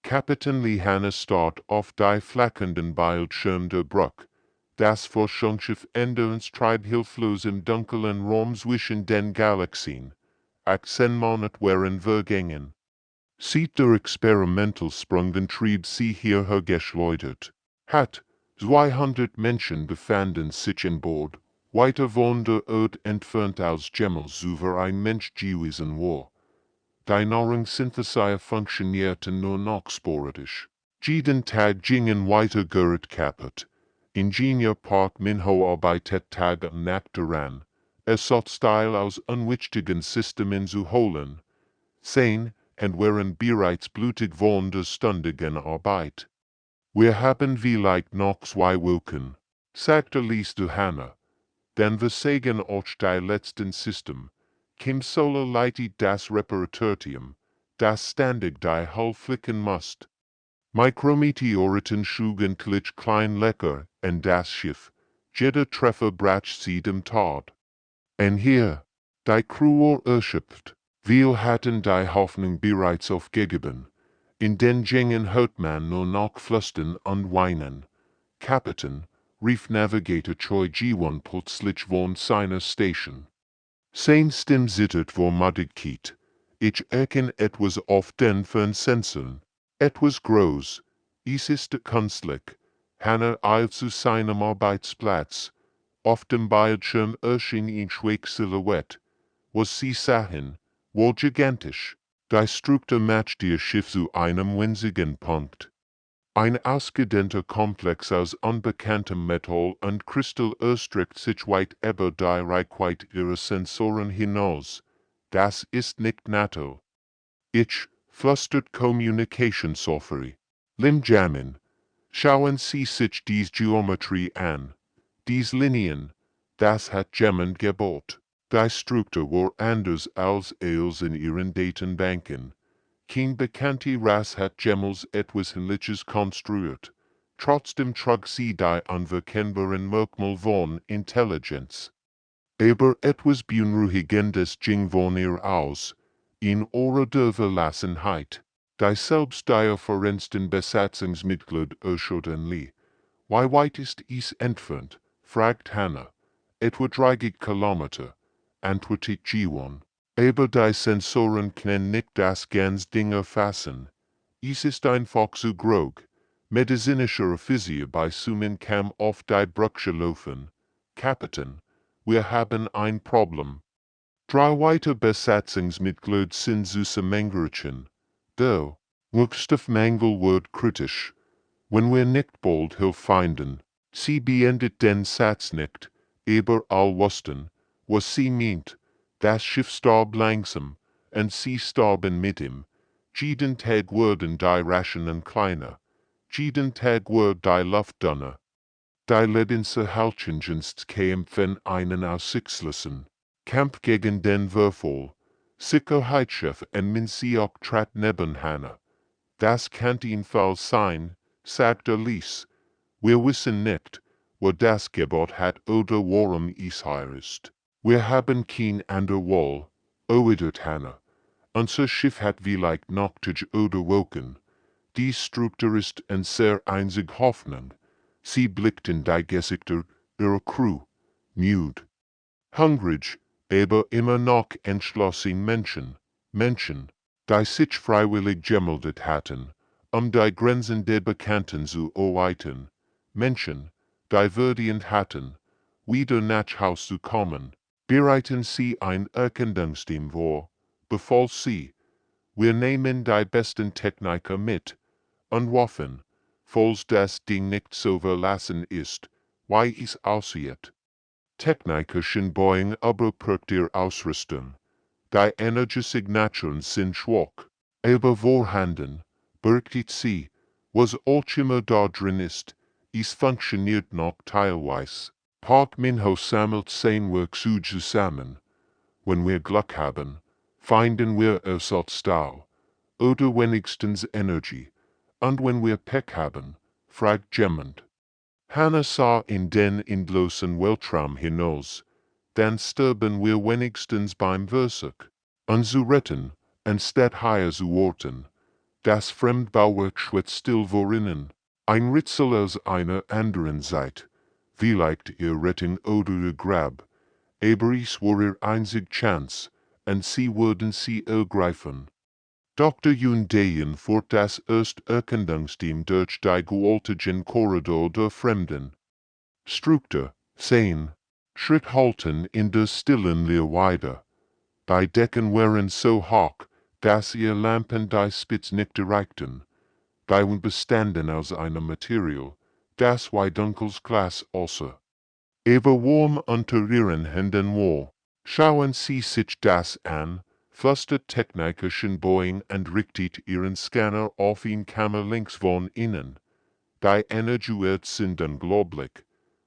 Kapitän Lee Hanne start auf die flackenden Bildschirm der Brücke. Das Forschungsschiff Endurance trieb hilflos im dunklen Raum zwischen den Galaxien. 18 Monate waren vergangen. Seit der Experimentelsprung den Trieb sie hierher geschleudert hat. 200 Menschen befanden sich an Bord, weiter von der Erde entfernt als Gemmels über ein Mensch gewesen war. Die Nahrungssynthesier funktionierten nur noch sporadisch. Jeden Tag gingen weiter Gerät kaputt. Ingenieur Park Minho arbeitet Tag und Nacht daran, Ersatzteile aus unwichtigen Systemen zu holen. Sehen, und waren bereits blutig von der ständigen Arbeit. Wir haben vielleicht noch 2 Wochen, sagte Lies de Hanne. Denn wir sagen euch die letzten System. Kim Solar leitet das Reparatorium, das ständig die Hull flicken muss. Mikrometeoriten schlugen klein lecker en das Schiff. Jeder Treffer brach sie dem Tod. En hier, die Crew erschöpft. Wir hatten die Hoffnung bereits aufgegeben. In den Gängen hört man nur noch flüstern und weinen. Kapitän, rief Navigator Choi Ji-won plötzlich von seiner Station. Sein Stimme zittert vor Müdigkeit. Ich erkenne etwas auf den Fernsensoren. Etwas groß. Es ist künstlich. Hanne eilt zu seinem Arbeitsplatz. Auf dem Bildschirm erschien eine schwache Silhouette. Was sie sahen, war gigantisch. Die Struktur machte ihr Schiff zu einem winzigen Punkt. Ein ausgedehnter Komplex aus unbekanntem Metall und Kristall erstreckt sich weit über die Reichweite ihrer Sensoren hinaus. Das ist nicht NATO. Ich, flüstert Communication Software. Lim Jamin. Schauen Sie sich dies Geometrie an. Dies Linien. Das hat Gemmen gebaut. Die Struktur war anders als in ihren Datenbanken. Kein bekannte Rasse hat jemals etwas Ähnliches konstruiert. Trotzdem trug sie die unverkennbaren Merkmal von Intelligenz. Aber etwas Beunruhigendes ging von ihr aus. In Aura der Verlassenheit. Die selbst die vereinsten Besatzungsmitglieder erschüttern Lee. Wie weit ist es entfernt? Fragt Hanne. Etwa 30 Kilometer. Antwortet Ji-won. Aber die Sensoren können nicht das ganze Ding erfassen. Es ist einfach zu groß. Medizinischer Offizier bei Sumin kam auf die Brücke laufen. Kapitän, wir haben ein Problem. 3 weitere Besatzungsmitglieder sind zusammengebrochen. Der höchste Mangel wird kritisch. Wenn wir nicht bald Hilfe finden, sie beendet den Satz nicht, aber all wussten, was sie meint. Das Schiff starb langsam, und sie starben mit ihm. Jeden Tag wurden die Rationen kleiner. Jeden Tag wird die Luft dünner. Die Lebenserhaltungsdienst kämpfen einen aussichtslosen Kampf gegen den Verfall. Sicherheitschef und Minsiok trat neben Hanne. Das kann ein Fall sein, sagte Lies. Wir wissen nicht, wo das Gebot hat oder warum es hier ist. Wir haben kein ander Wahl, erwidert Hanne. Unser Schiff hat vielleicht Nachtig oder Woken. Die Struktur ist eine sehr einzige Hoffnung. Sie blickt in die Gesichter ihrer Crew, müde. Hungrig, aber immer noch entschlossen Menschen, die sich freiwillig gemeldet hatten, die Grenzen der Bekannten zu erweitern. Menschen, die würdigen hatten, wieder nach Haus zu kommen. Bereiten Sie ein Erkundungsteam vor, befahl sie. Wir nehmen die besten Techniker mit, und Waffen, falls das Ding nicht so verlassen ist, wie es aussieht. Techniker sind Boeing überprüft ihre Ausrüstung. Die Energiesignaturen sind schwach, aber vorhanden, berichtet sie, was auch immer da drin ist, es funktioniert noch teilweise. Park Minho sammelt sein Werk zusammen. Wenn wir Glück haben, finden wir Ersatzteil, oder wenigstens Energie, und wenn wir Pech haben, fragt jemand. Hanne sah in den endlosen Weltraum hinaus, dann sterben wir wenigstens beim Versuch, uns zu retten, anstatt hier zu warten. Das Fremdbauwerk schwätzt still worinnen. Ein Ritzel aus einer anderen Zeit. Vielleicht ihr Rettung oder ihr Grab. Aber es war ihr einzig Chance, und sie würden sie ergreifen. Dr. Jundeien fort das Erkundungsteam durch die gewaltigen Korridor der Fremden. Struktur, sehen, Schritt halten in der stillen Leerweide. Die Decken waren so hoch, dass ihr Lampen die Spitze nicht erreichten. Die und bestanden aus einem Material, das wie dunkles Glas aussah. Aber warm unter ihren Händen war. Schauen Sie sich das an, flüstert Technikerchen Boeing und richtet ihren Scanner auf ihn Kammer links von innen. Die Energie sind unglaublich,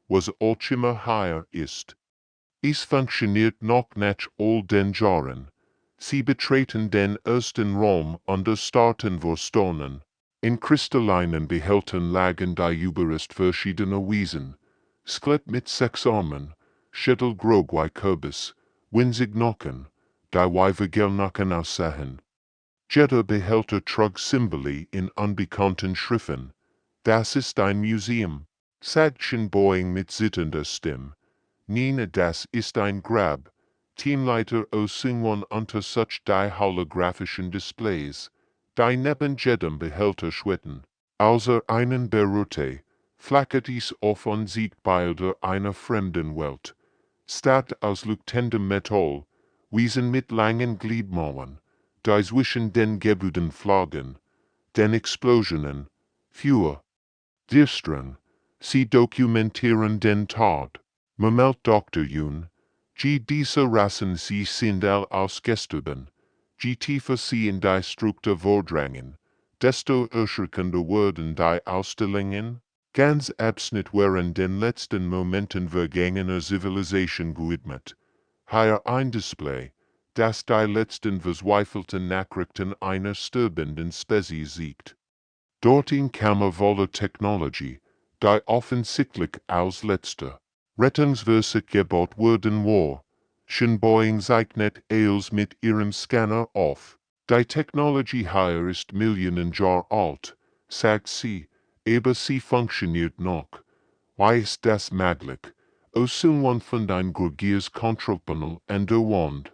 was immer higher ist. Es funktioniert noch nicht all den Jahren. Sie betreten den ersten Raum und starten vor Stonen. In kristallinen Behältern lagen die Überreste verschiedener Wesen. Skelett mit 6 Armen, Schädelgrog wie Kürbis, winzig Knochen, die wie Vogelknochen aussahen. Jeder Behälter trug Symbole in unbekannten Schriften. Das ist ein Museum, sagte Boeing mit zitternder Stimme. Nein, das ist ein Grab. Teamleiter Osingwon unter such die holographischen Displays, die neben jedem Behälter schwitten. Außer einen Berutte, flackert es auf Unsichtbilder einer fremden Welt. Statt aus leuchtendem Metall, Wesen mit langen Gliedmauern, die zwischen den Gebäuden flogen, den Explosionen, Feuer, Distren, sie dokumentieren den Tod. Moment Dr. Yun, diese Rassen sie sind all ausgestorben, je tiefer sie in die Struktur vordrangen, desto erschreckender wurden die Ausstellungen, ganz Abschnitt waren den letzten Momenten vergangener Zivilisation gewidmet. Hier ein Display, das die letzten verzweifelten Nachrichten einer sterbenden Spezies siegt. Dorthin kam voller Technologie, die offensichtlich als letzte rettungswürdig gebaut worden war. Schon Boeing zeichnet es mit ihrem Scanner auf. Die Technologie hier ist Millionen Jahre alt, sagt sie, aber sie funktioniert noch. Wie ist das möglich? Irgendwann von ein Gorgiers Kontrollpanel an der Wand.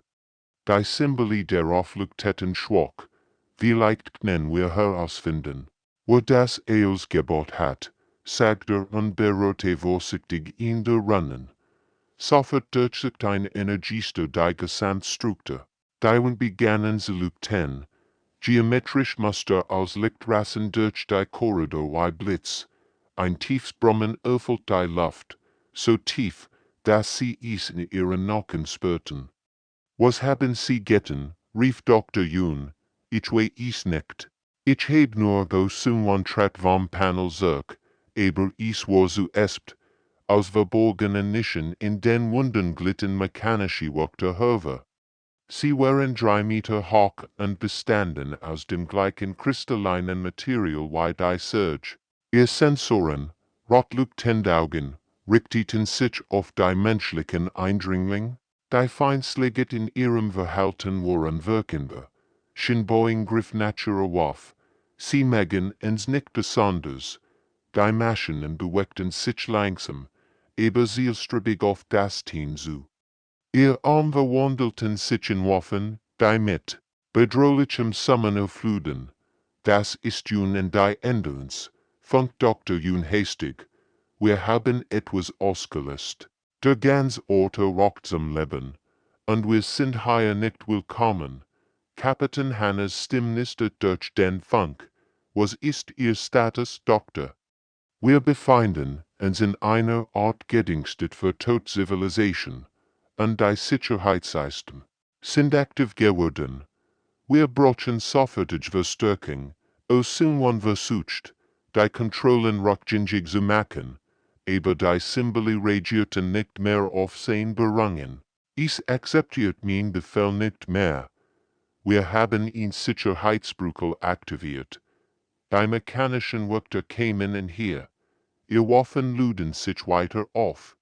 Die Symbole darauf leuchteten schwach. Vielleicht können wir herausfinden, wo das es gebaut hat, sagt der Unberührte vorsichtig in der Runnen. Sofort durchsucht ein Energiester die Gesamtstruktur. Diewand begannen sie leuchten. Geometrisch Muster aus Lichtrassen durch die Korridor wie Blitz. Ein tiefes Brummen erfüllt die Luft, so tief, dass sie es in ihren Nacken spürten. Was haben Sie getan? Rief Dr. Yun. Ich weiß es nicht. Ich heb nur irgendwann trat vom Panel zurück, aber es war so espt, aus verborgenen Nischen in den Wunden glitten mechanische Worte hervor. Sie waren 3 Meter hoch und bestanden aus dem gleichen kristallinen Material wie die Surge. Ihr Sensoren, rotleuchtende Augen, richteten sich auf die menschlichen Eindringling. Die Feindsligkeit in ihrem Verhalten waren wirkender. Schon Boeing griff natural auf. Sie mögen uns nicht besonders. Die Maschinen bewegten sich langsam, aber zielstrebig auf das Team zu. Ihr Arm verwandelten sich in Waffen, die mit bedrohlichem Summen erfluten. Das ist Yun und die Änderns, funkt Dr. Yun hastig. Wir haben etwas ausgelöst. Der ganze Ort rockt zum Leben, und wir sind hier nicht willkommen. Kapitän Hannes Stimme knistert durch den Funk. Was ist Ihr Status, Doktor? Wir befinden uns in einer Art Gedingstet für Tod-Zivilisation, und die Sicherheitssystem sind aktiv geworden. Wir brauchen sofortige Verstärkung, irgendwann versucht, die Kontrollen rückgängig zu machen, aber die Symbole reagierten nicht mehr auf sein Berangen. Es akzeptiert mein Befehl nicht mehr. Wir haben ihn Sicherheitsbrücke aktiviert. Die mechanischen Wörter kämen in hier. Ihr Waffen luden sich weiter auf.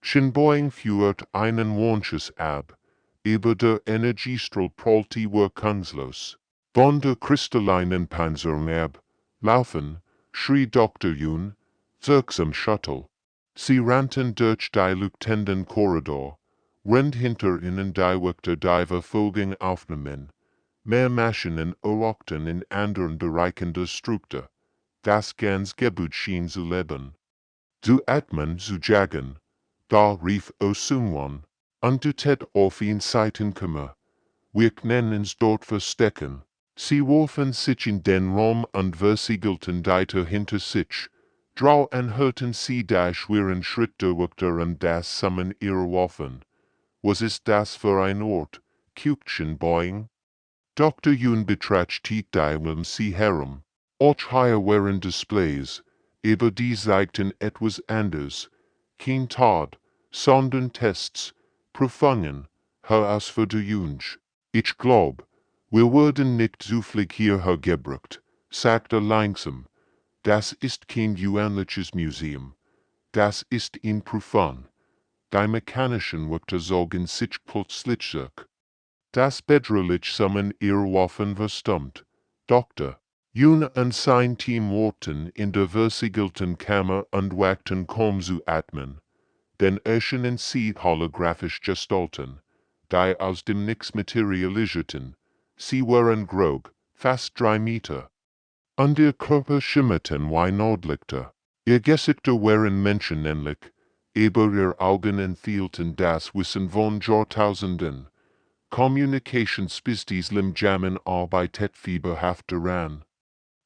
Schon Boeing führt einen Warnschuss ab, aber der Energiestrahl prallte wirkungslos. Von der kristallinen Panzernerb, laufen, schrie Dr. Jun, wirksam Shuttle. Sie rannten durch die leuchtenden Korridor, rennt hinter ihnen die Diver folgen aufnehmen. Mehr Maschinen erlockten in anderen Bereichen der Struktur. Das ganz Gebäude schien zu leben. Zu atmen, zu jagen. Da rief Osungwon, und du tät auf ihn Seiten kümmern. Wir können uns dort verstecken. Sie warfen sich in den Raum und versiegelten die hinter sich. Drau anhörten sie die schweren Schritte und das Summen ihrer Waffen. Was ist das für ein Ort? Küchenboing? Dr. Jun betrat die sie herum. Auch hier waren Displays, aber die zeigten etwas anders. Kein Tod, sondern Tests, Prüfungen, herausforderung. Ich glaub, wir werden nicht zufällig hierher gebracht, sagte langsam. Das ist kein juanliches Museum. Das ist in Prüfung. Die mechanischen Worte sorgen sich plötzlich zurück. Das bedrohlich Summen ihrer Waffen verstummt. Dr. Jun und sein Team warten in der versiegelten Kammer und wagten kaum zu atmen. Denn erschienen sie holographisch Gestalten, die aus dem Nix materialisierten. Sie waren grog, fast 3 Meter. Und ihr Körper schimmerten wie Nordlichter. Ihr Gesichter waren menschenähnlich, aber ihr Augen enthielten das Wissen von Jahrtausenden. Kommunikationspistis Limjamin arbeitet fieberhaft daran.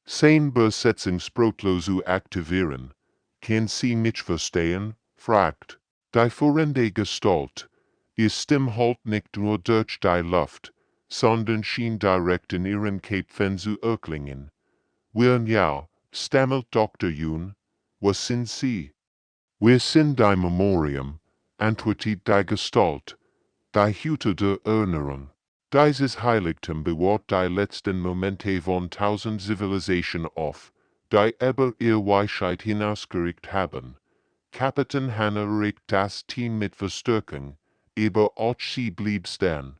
Sein Besetzungsprotlo zu aktivieren. Kann sie mich verstehen? Fragt. Die führende Gestalt. Ihr Stimme halt nicht nur durch die Luft, sondern schien direkt in ihren Köpfen zu erklingen. Ja, stammelt Dr. Jun. Was sind Sie? Wir sind die Memoriam, antwortet die Gestalt. Die Hüter der Erinnerung. Dieses Heiligtum bewahrt die letzten Momente von 1000 Zivilisationen auf, die aber ihr Weisheit hinausgerückt haben. Kapitän Hanna regt das Team mit Verstärkung, aber auch sie blieb stehen.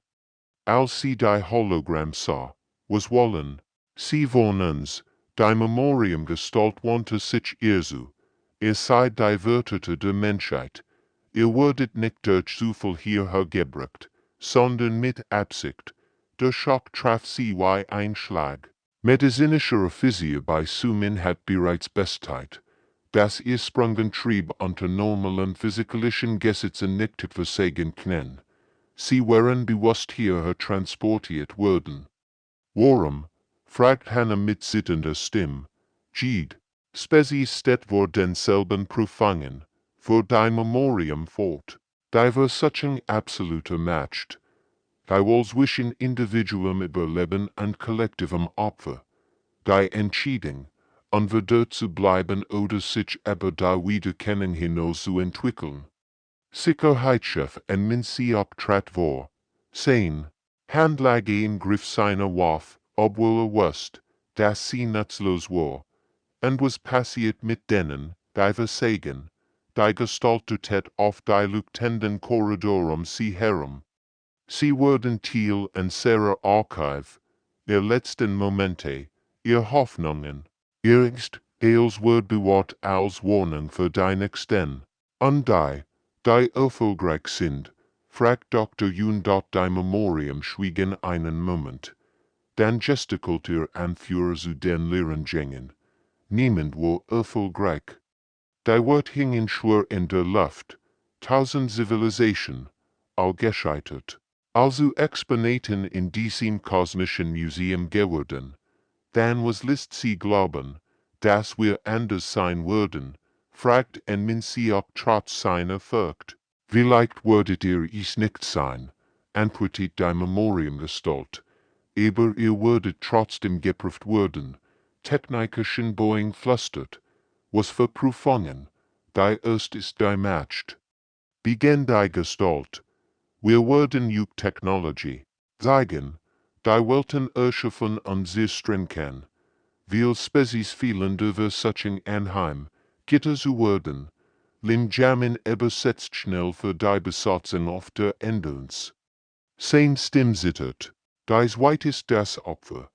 Als sie die Hologramm sah, was wollen sie von uns, die Memoriam-Gestalt wandte sich ihr zu. Ihr seid die Wörter der Menschheit. Ihr wurdet nicht durch Zufall hierher gebracht, sondern mit Absicht. Der Schock traf sie wie ein Schlag. Medizinischer Offizier bei Sumin hat bereits Bestheit, dass ihr Sprungentrieb unter normalen physikalischen Gesetzen nicht versagen kann. Sie waren bewusst hierher transportiert worden. Warum? Fragt Hannah mit zitternder Stimme. Jede Spezies steht vor denselben Prüfungen. Für die Memoriam fort. Die Versuchung absoluter macht. Die Wahl zwischen individuellem Überleben und kollektivem Opfer. Die Entscheidung, entweder zu bleiben oder sich aber die Wiedererkennung hinaus zu entwickeln. Sicherheitschef en Mincy optrat vor. Sein Handlage im Griff seiner Waffe, obwohl wusste, dass sie nutzlos war. Und was passiert mit denen, die versagen? Die gestaltet auf die leuchtenden Korridor sie herum. Sie wurden Teil unserer Archive, ihr letzten Momente, ihr Hoffnungen, ihr Angst, als wird bewahrt als Warnung für die Nächsten. Und die erfolgreich sind, fragt Dr. Jun. Die Memoriam schwiegen einen Moment. Dann gestikulte ihr Anführer zu den leeren Gängen. Niemand war erfolgreich. Die Wort hingen schwer in der Luft. 1000 Zivilisationen, all gescheitert. Also Exponaten in diesem kosmischen Museum geworden. Dann was lässt sie glauben, dass wir anders sein würden, fragt en Mincy ob trotz seiner Furcht. Vielleicht würdet ihr es nicht sein, antwortet die Memoriam-Gestalt, aber ihr würdet trotzdem geprüft werden. Technikischen Boeing flüstert. Was für Prüfungen? Die erst ist die Macht. Beginn die Gestalt. Wir werden Juk Technology zeigen, die Welten erschaffen und zerstreuen kann. Viel Spezies fielen der Versuchung anheim, Gitter zu werden. Limjamin übersetzt schnell für die Besatzung auf der Endens. Sein Stimm zittert. Dies weit ist das Opfer.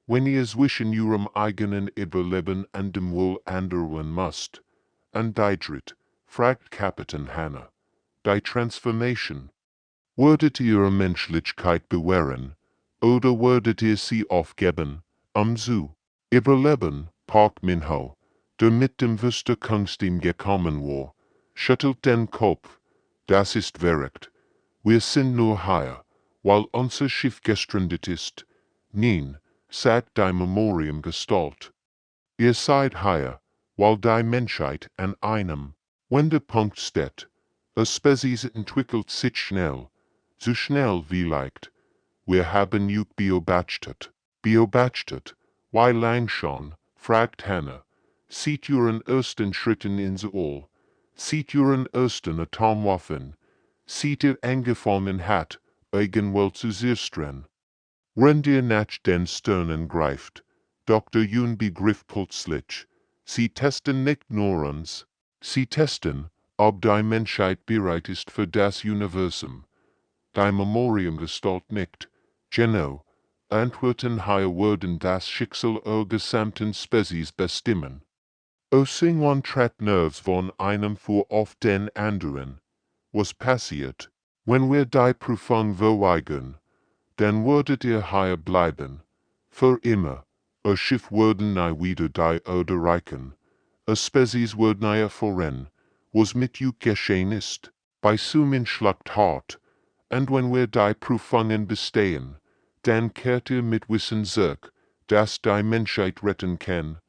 wenn ihr zwischen ihrem eigenen Überleben und dem Wohl anderer müsst, und Deidrit, fragt Kapitän Hannah, die Transformation. Würdet ihr Menschlichkeit bewähren, oder würdet ihr sie aufgeben, zu überleben, Park Min-ho, der mit dem Wüste Kungstim gekommen war, schüttelt den Kopf, das ist verrückt. Wir sind nur hier, weil unser Schiff gestrandet ist. Nein, sagt die Memoriam Gestalt. Ihr seid hier, weil die Menschheit an einem Wendepunkt steht. A Spezies entwickelt sich schnell, so schnell wie leicht. Wir haben euch beobachtet. Beobachtet, wie lang schon, fragt Hannah. Seht ihren ersten Schritten ins All. Seht ihren ersten Atomwaffen. Seht ihr angefangen hat, eigen Welt zu zerstreuen. Wenn ihr nach den Sternen greift, Dr. Jun begriff plötzlich, sie testen nicht nur uns, sie testen, ob die Menschheit bereit ist für das Universum. Die Memoriam Gestalt nicht, genau, Antworten hier würden das Schicksal der gesamten Spezies bestimmen. Irgendwann trat Nerves von einem vor auf den anderen. Was passiert, wenn wir die Prüfung verweigern? Dann würdet ihr hier bleiben. Für immer. A Schiff würden nie wieder die Erde erreichen. A Spezies würden nie erfahren, was mit euch geschehen ist. Bei Sumen schlagt hart. Und wenn wir die Prüfungen bestehen, dann kehrt ihr mit Wissen zurück, dass die Menschheit retten kann.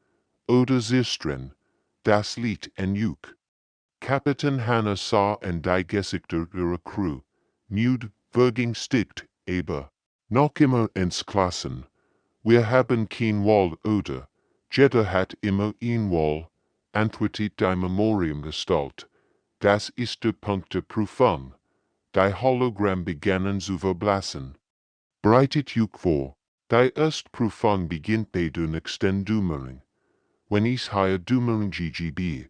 Oder zerstreuen. Das liegt an euch. Kapitän Hannah sah an die Gesichter ihrer Crew. Müde, vergängstigt, aber noch immer ins Klassen. Wir haben kein Wall oder, jeder hat immer ein Wall, antwortet die Memoriam Gestalt. Das ist der Punkt der Prüfung. Die Hologramm begannen zu verblassen. Bereitet euch vor, die erste Prüfung beginnt bei der nächsten Dämmerung. Wenn ich hier Dämmerung GGB,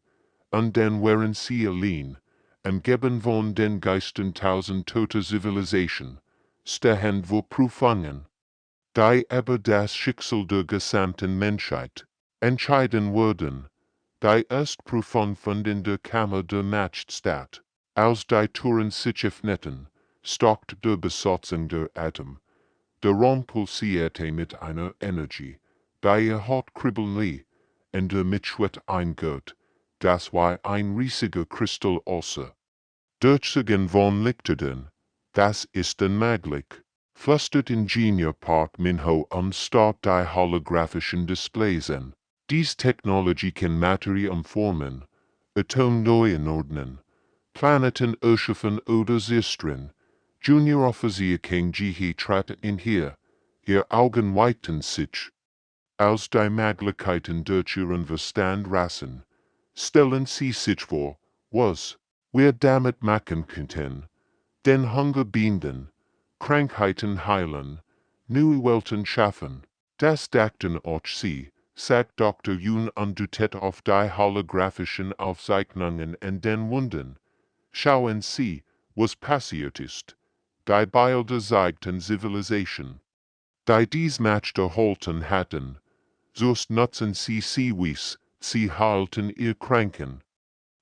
und dann wären sie allein, umgeben von den Geistern tausend toter Zivilisation, stehend vor Prüfungen, die aber das Schicksal der gesamten Menschheit entscheiden würden. Die erste Prüfung fand in der Kammer der Macht statt. Als die Türen sich öffneten, stockte der Besatzung der Atom. Der Raum pulsierte mit einer Energie, die ihr Haut kribbeln ließ, und der Mitschwert eingehört. Das war ein riesiger Kristall außer. Durchsagen von Lichtern, das ist unmöglich, flüstert Ingenieur Park Min-ho statt die holographischen Displays an. Diese Technologie kann Materie umformen, Atom neu ordnen, Planeten erschaffen oder zerstreuen. Junior Offizier King Jihe trat in hier, ihr Augen weiten sich. Als die Möglichkeiten durch ihren Verstand rasen, stellen sie sich vor, was wir damit machen könnten. Den Hunger binden, Krankheiten heilen, neue Welten schaffen. Das dachten auch sie, sagt Dr. Jun andeutet auf die holographischen Aufzeichnungen und den Wunden. Schauen Sie, was passiert ist. Die Bilder zeigten Zivilisation. Die dies Match erhalten hatten, sonst nutzen sie wies, sie halten ihr Kranken.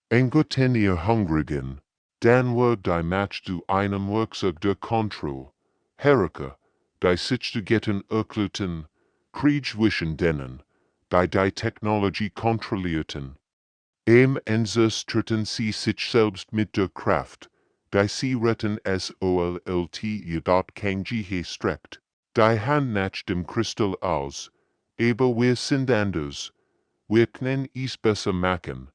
Enguten ihr Hungrigen, dann wird die Match zu einem Werkzeug der Kontrolle. Herke, die sich zu Getten erklärten, Krieg zwischen denen, die Technologie kontrollierten. Enzestrten sie sich selbst mit der Kraft, die sie retten SOLLT jedoch kein Jihe streckt. Die Hand nach dem Kristall aus, aber wir sind anders. Wir können es besser machen.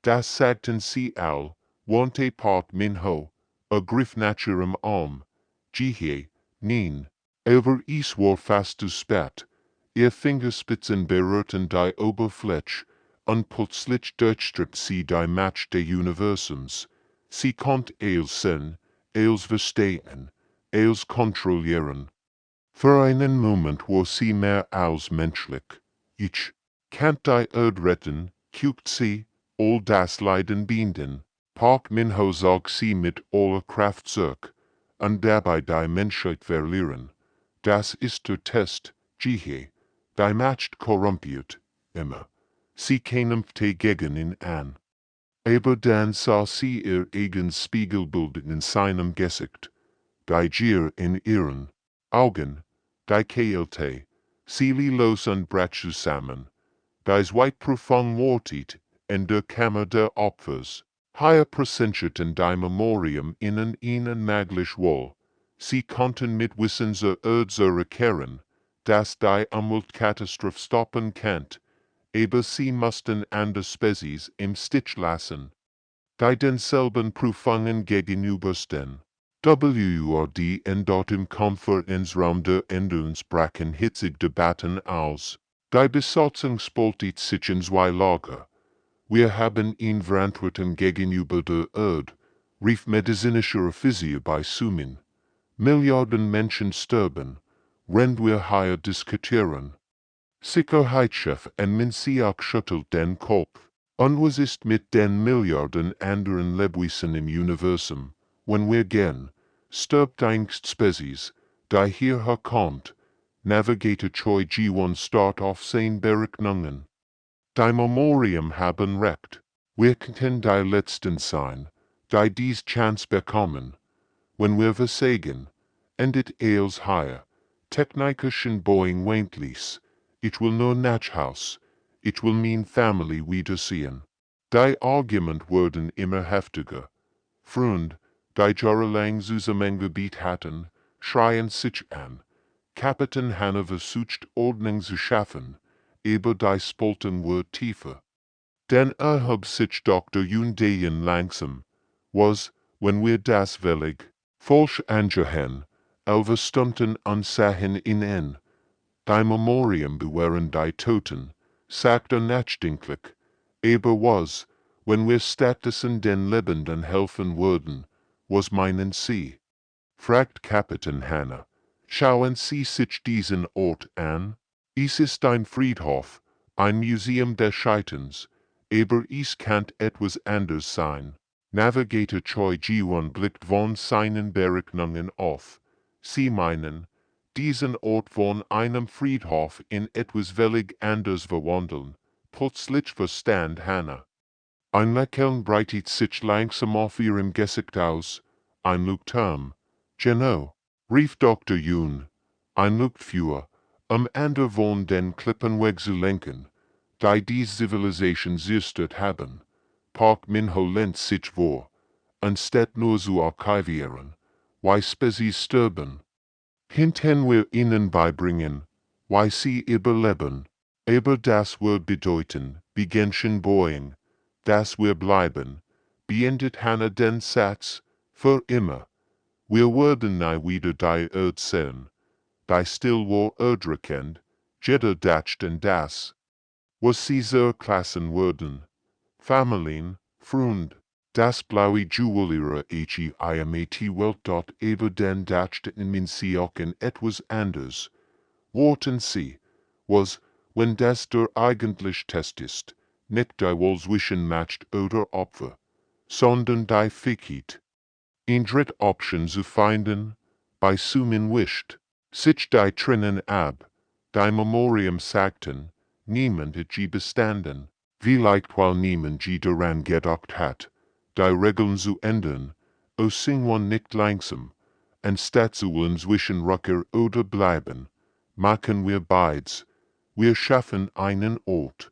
Das sagten sie all, wandte Park Min-ho, ergriff nach ihrem Arm. Jihe, nein, aber es war fast zu spät. Ihr Fingerspitzen berührten die Oberfläche, und plötzlich durchstritt sie die Macht des Universums. Sie konnte es sehen, es verstehen, es kontrollieren. Für einen Moment war sie mehr als menschlich. Ich kann die Erde retten, guckt sie, all das Leiden binden. Park Min-ho zog sie mit aller Kraft zurück, und dabei die Menschheit verlieren. Das ist der Test, Jihe. die matcht korrumpiert, immer. Sie kämpft gegen ihn an. Aber dann sah sie ihr eigenes Spiegelbild in seinem Gesicht, die Gier in ihren Augen, die Kälte, sie los und brach zusammen, das weit profund wortet in der Kammer der Opfers. Higher präsentierten die Memoriam ihnen maglich wohl. Sie konnten mit Wissen zur Erde erkennen, dass die Umweltkatastrophe stoppen kann, aber sie mussten andere Spezies im Stich lassen, die denselben Prüfungen gegenüberstehen. WRD en dort im Konferenzraum der Änderungs brachen hitzig Debatten aus. Die Besatzung spaltet sich in zwei Lager. Wir haben ihn verantworten gegenüber der Erde, rief medizinische Offizier bei Sumin. Milliarden Menschen sterben, wenn wir hier diskutieren. Sicherheitschef en Mensiak schüttelt den Kopf. Und was ist mit den Milliarden anderen Lebewesen im Universum? Wenn wir gehen, stirbt einst Spezies, die hierher kommt. Navigator Choi G1 start auf sein Berechnungen. Die Memoriam haben recht. Wir könnten die Letzten sein, die dies Chance bekommen. Wenn wir versagen, endet eils hier. Technikischen Boeing Wendlis. Ich will nur Nachhaus. Ich will mein Family wiedersehen. Die Argument wurden immer heftiger. Freund, die jahrelang zusammengebiet hatten, schreien sich an. Kapitän Hanna versucht Ordnung zu schaffen, aber die Spaltung wird tiefer. Denn erhob sich Dr. Jundeyen langsam, was, wenn wir das willig, falsch angehen, 11 Stunden ansahen in die Memoriam bewähren die Toten, sagte nachdenklich, aber was, wenn wir stattdessen den Lebenden helfen würden, was meinen Sie? Fragt Kapitän Hanna. Schauen Sie sich diesen Ort an. Es ist ein Friedhof, ein Museum des Scheiterns, aber es kann etwas anders sein. Navigator Choi Ji-won blickt von seinen Berechnungen auf. Sie meinen, diesen Ort von einem Friedhof in etwas völlig anders verwandeln. Plötzlich verstand Hanna. Ein Lächeln breitet sich langsam auf ihrem Gesicht aus. Ein Leuchtturm. Genau, rief Dr. Yun. Ein Leuchtfeuer, ander von den Klippen wegzulenken, die Zivilisation zerstört haben. Park Minho lehnt sich vor, anstatt nur zu archivieren, why Spezies sterben. Hinten wir ihnen beibringen, why sie überleben. Aber das wird bedeuten, Beginchen Boeing, dass wir bleiben, beendet Hanna den Satz, für immer. Wir werden nie wieder die Erde sehen. Die still war Erde kennt, jeder dacht an das. Was sie klassen würden. Familien, Freund, das blaue Juweliere HFY-Welt dort aber den dachten min sie auch in etwas anders. Worten sie, was, wenn das der eigentlich Test ist, nicht die wohl zwischen Macht oder Opfer, sondern die Fähigkeit. In dritte Option zu finden, bei Sumin wischt, sich die trennen ab, die Memoriam sagten, niemand hat sie bestanden, vielleicht weil niemand sie daran gedacht hat, die Regeln zu ändern, o singwan nicht langsam, anstatt zu wollen zwischen Rucker oder bleiben, machen wir beides, wir schaffen einen Ort.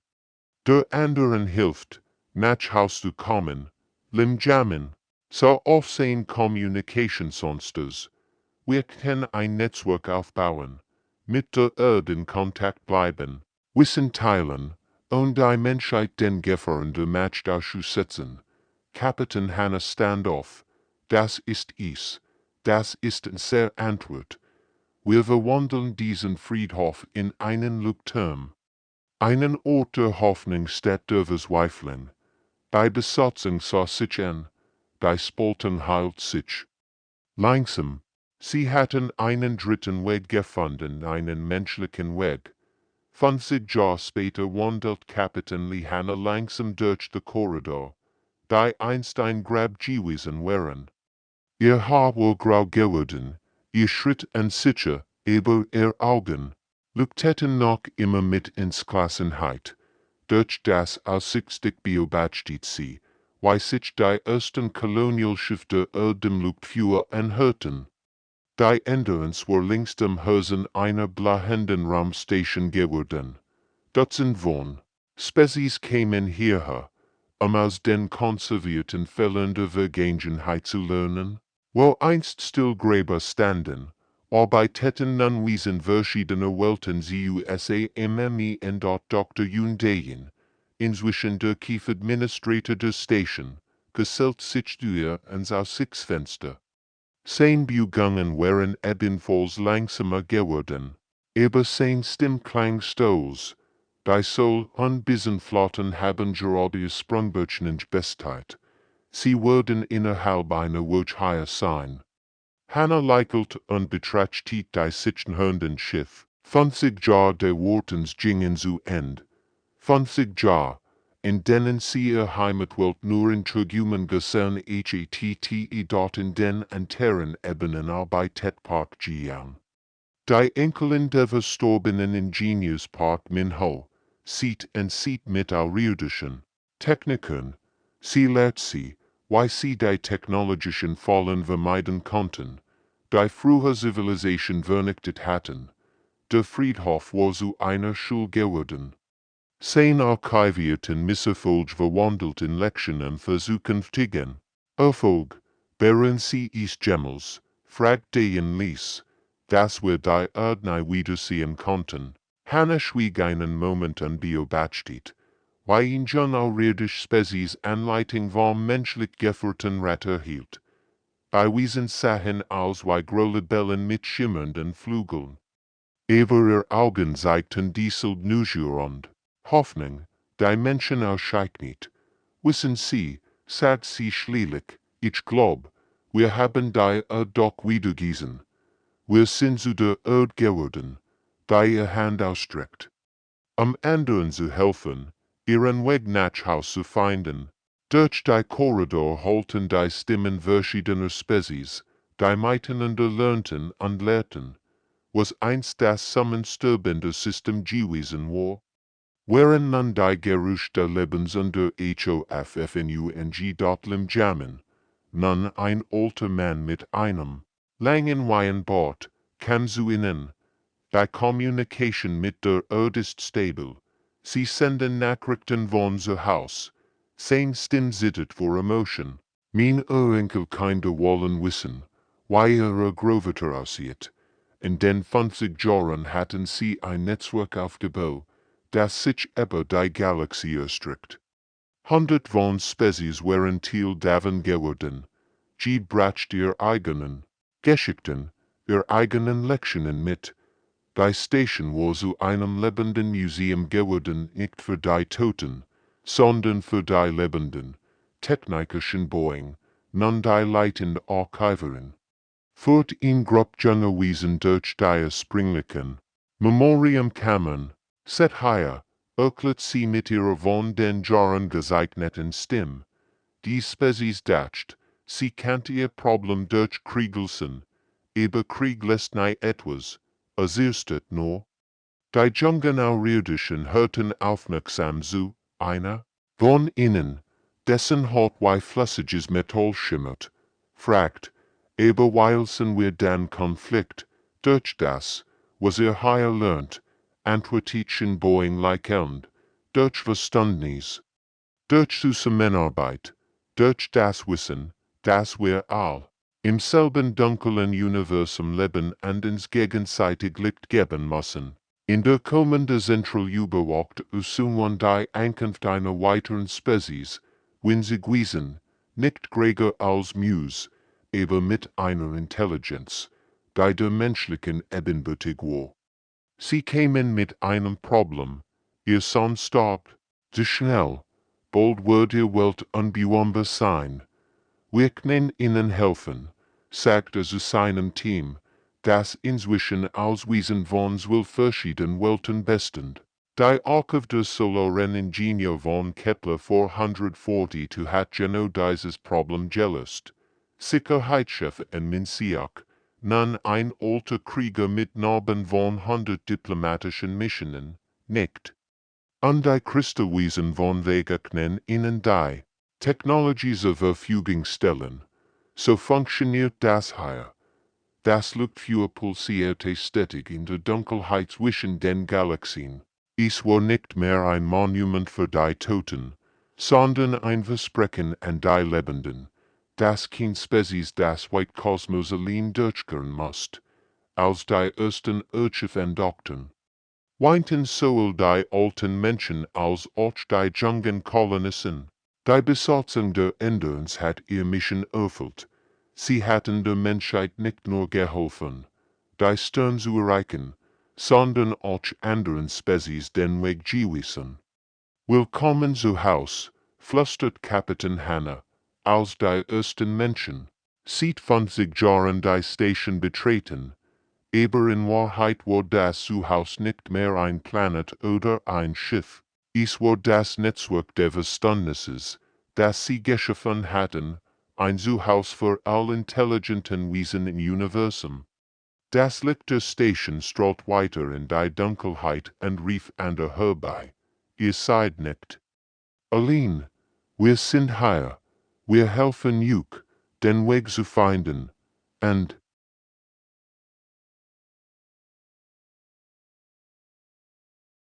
Der anderen hilft, nach Haus zu kommen, Limjamin. So aufsehen Kommunikationsmonsters. Wir können ein Netzwerk aufbauen, mit der Erde in Kontakt bleiben, Wissen teilen, und die Menschheit den Gefahren der Macht aussetzen. Kapitän Hanna stand auf. Das ist es. Das ist unsere Antwort. Wir verwandeln diesen Friedhof in einen Leuchtturm. Einen Ort der Hoffnung statt der Verzweiflung. Die Besatzung sah sich an. Die Spaltung heilt sich. Langsam, sie hatten einen dritten Weg gefunden, einen menschlichen Weg. 50 Jahre später wandelt Kapitän Lee Hanna langsam durch den Korridor, die einst ein Grab gewesen waren. Ihr Haar war grau geworden, ihr Schritt unsicher, aber ihr Augen, Lückten noch immer mit ins Klassenheit. Durch das Aussichtstück beobachtet sie, wie sich die ersten Kolonialschiffe dem Luftführer anhörten. Die Änderungen war links dem Hörsen einer blahenden Raumstation geworden. Dutzend von Spezies kämen hierher, aus den konservierten Fällen der Vergangenheit zu lernen, wo einst Stillgräber standen, arbeiteten nun Wesen verschiedener Welten sie USAMMI und dort Dr. Yundeyen, inzwischen der Chief Administrator der Station, gesellt sich durch ans Aussichtsfenster. Sein Beugungen waren ebenfalls langsamer geworden, aber sein Stimm klang stolz. Die soll unbisen Flotten haben gerade ihr Sprungbötchen in Bestheit. Sie würden innerhalb einer Woche hier sein. Hannah lächelt und betrachtet die sichenhörenden Schiff. 50 Jahre der Wartens gingen zu End. 50 Jahre, in denen sie ihr Heimatwelt nur in Trügungen gesehen hatte dort in den anderen Ebenen arbeitet Park Jian. Die Enkelin der verstorbenen Ingenieurs Park Min-ho sieht mit außerirdischen Technikern. Sie lehrt sie, wie sie die technologischen Fallen vermeiden konnten, die frühe Zivilisation vernichtet hatten. Der Friedhof war zu einer Schule geworden. Sein archivierten Misserfolg verwandelten Lektionen für zukünftigen Erfolg. Behren sie ist Gemmels, fragt den Lies, dass wir die Erdnei wiedersehen konnten. Hannah schwieg einen Moment und beobachtet, wie ihn schon außerirdisch Spezies Anleitung vom menschlich geführten Rat erhielt. Bei Wesen sahen aus wie Grolibellen mit schimmernden Flügeln. Aber ihr Augen zeigten dieselbe Neugier und Hoffnung, die Menschen ausscheichnet. Wissen Sie, sagt sie schließlich, ich glaub, wir haben die Erde doch wiedergesehen. Wir sind zu der Erde geworden, die ihr Hand ausstreckt. Anderen zu helfen, ihren Weg nach Haus zu finden. Durch die Korridor holten die Stimmen verschiedener Spezies, die miteinander lernten und lehrten, was einst das zusammenstürbende System gewesen war. Während nun die Gerüchte Lebens unter HFY-Geschichte dort jammen, nun ein alter Mann mit einem langen weißen Bart kam zu ihnen. Die Communication mit der Erde ist stabil. Sie senden Nachrichten von zu Haus. Sein Stimm zittert vor Emotion. Mein Enkelkinder wollen wissen, wie ihre Großvater aussieht. In den 50 Jahren hatten sie ein Netzwerk aufgebaut, das sich über die Galaxie erstreckt. 100 von Spezies waren Teil davon geworden. Sie bracht ihr eigenen Geschichten, ihr eigenen Lektionen mit. Die Station war zu einem lebenden Museum geworden, nicht für die Toten, sondern für die lebenden, technischen Boeing, nun die leitende Archiverin. Fort in grob junger Wesen durch die springlichen Memoriam kamen, set higher, erklärt sie mit ihrer von den Jahren gezeichneten Stimme. Die Spezies dacht, sie kannte ihr Problem durch Krieg lösen, aber Krieg lässt nie etwas, ersierstet nur. Die jungen Außerirdischen hörten aufmerksam zu, einer von ihnen, dessen Haut wie flüssiges Metall schimmert, fragt, aber weilsen wir den Konflikt, durch das, was hier lernt, antworteten Boeing lächelnd, durch Verständnis, durch Zusammenarbeit, durch das Wissen, das wir all im selben dunklen Universum leben und uns gegenseitig Licht geben müssen. In der kommenden Zentral überwacht Usung die Ankunft einer weiteren Spezies, wenn sie gewesen, nicht gräger als Muse, aber mit einer Intelligenz, die der menschlichen ebenbürtig war. Sie kämen mit einem Problem, ihr Sohn starb, zu schnell, bald wird ihr Welt unbewohnbar sein. Wir können ihnen helfen, sagte zu seinem Team, das inzwischen aus Wesen von 12 verschiedenen Welten bestand. Die Archiv der Solaren Ingenieur von Kepler 442 hat genau dieses Problem gelöst. Sicherheitschef en Minsiak, nun ein alter Krieger mit Narben von 100 diplomatischen Missionen, nicht. Und die Christenwesen von Wegeknen ihnen die Technologie zur Verfügung stellen. So funktioniert das hier. Das Licht für pulsierte stetig in der Dunkelheit zwischen den Galaxien. Es war nicht mehr ein Monument für die Toten, sondern ein Versprechen an die Lebenden, dass kein Spezies das White Kosmos allein durchgehen musst, als die ersten Urschiffe entdeckten. Weinten sowohl die alten Menschen als auch die jungen Kolonisten. Die Besatzung der Enderns hat ihr Mission erfüllt. Sie hatten der Menschheit nicht nur geholfen, die Stern zu erreichen, sondern auch anderen Spezies den Weg gewiesen. Willkommen zu Haus, flüstert Kapitän Hannah, als die ersten Menschen, sieht von sich Jahren die Station betreten. Aber in Wahrheit war das Zuhause nicht mehr ein Planet oder ein Schiff. Es war das Netzwerk der Verständnisses, das sie geschaffen hatten, ein Zuhause für all intelligenten Wesen im Universum. Das Licht der Station strahlt weiter in die Dunkelheit und rief an der herbei. Ihr seid nicht allein. Wir sind hier. Wir helfen euch, den Weg zu finden. Und